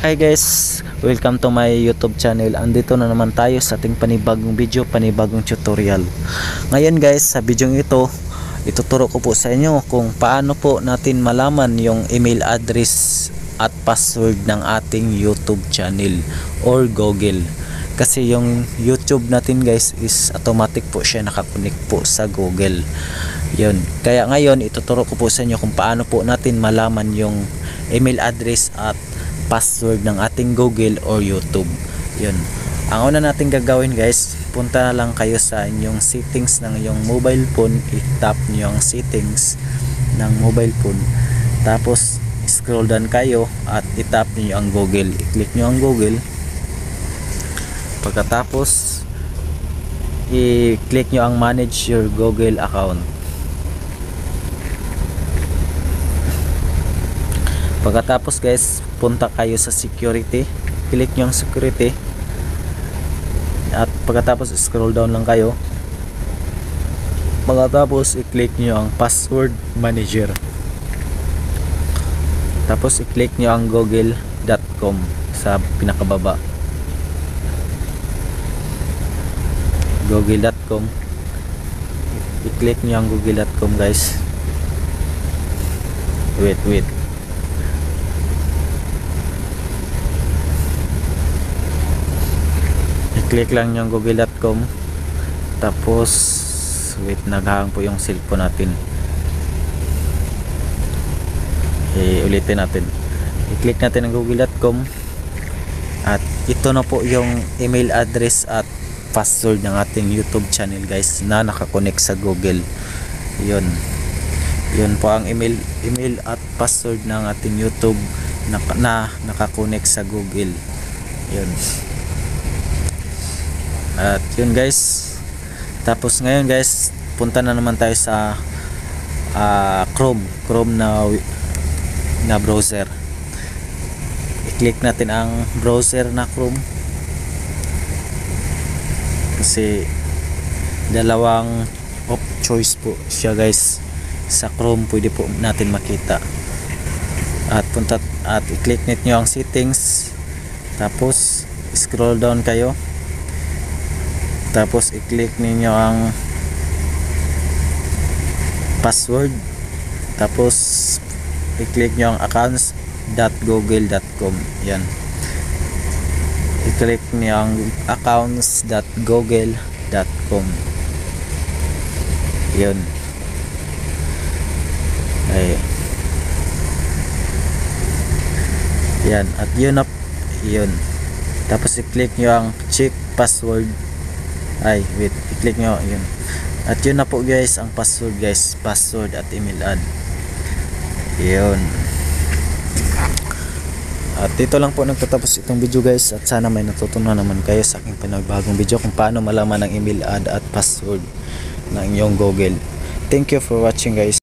Hi guys, welcome to my YouTube channel. Andito na naman tayo sa ating panibagong video, panibagong tutorial. Ngayon guys, sa video ito, ituturo ko po sa inyo kung paano po natin malaman yung email address at password ng ating YouTube channel or Google. Kasi yung YouTube natin guys is automatic po siya nakakonect po sa Google. Yun. Kaya ngayon, ituturo ko po sa inyo kung paano po natin malaman yung email address at password ng ating Google or YouTube. Yun. Ang una natin gagawin guys, punta lang kayo sa inyong settings ng iyong mobile phone. I-tap nyo ang settings ng mobile phone. Tapos scroll down kayo at i-tap nyo ang Google. I-click nyo ang Google. Pagkatapos i-click nyo ang manage your Google account. Pagkatapos guys, punta kayo sa security, click nyo ang security at pagkatapos scroll down lang kayo. Pagkatapos i-click nyo ang password manager, tapos i-click nyo ang google.com sa pinakababa. Google.com, i-click nyo ang google.com guys. Wait click lang yung google.com. Tapos wait, naghahang po yung cellphone natin. Ulitin natin, i-click natin ang google.com at ito na po yung email address at password ng ating YouTube channel guys na nakakonect sa Google. Yun po ang email at password ng ating YouTube na nakakonect sa Google. Yun. At yun guys, tapos ngayon guys, punta na naman tayo sa Chrome na browser. I-click natin ang browser na Chrome kasi dalawang of choice po siya guys. Sa Chrome pwede po natin makita. At i-click nyo ang settings, tapos scroll down kayo. Tapos i-click ninyo ang password. Tapos i-click nyo ang accounts.google.com. Yan. I-click nyo ang accounts.google.com. Yun. Ay. Yan. At yun na. Yun. Tapos i-click nyo ang check password. I-click nyo yun. At yun na po guys ang password guys, password at email ad. Yun. At dito lang po nagtatapos itong video guys, at sana may natutunan naman kayo sa aking panibagong video kung paano malaman ang email ad at password ng inyong Google. Thank you for watching guys.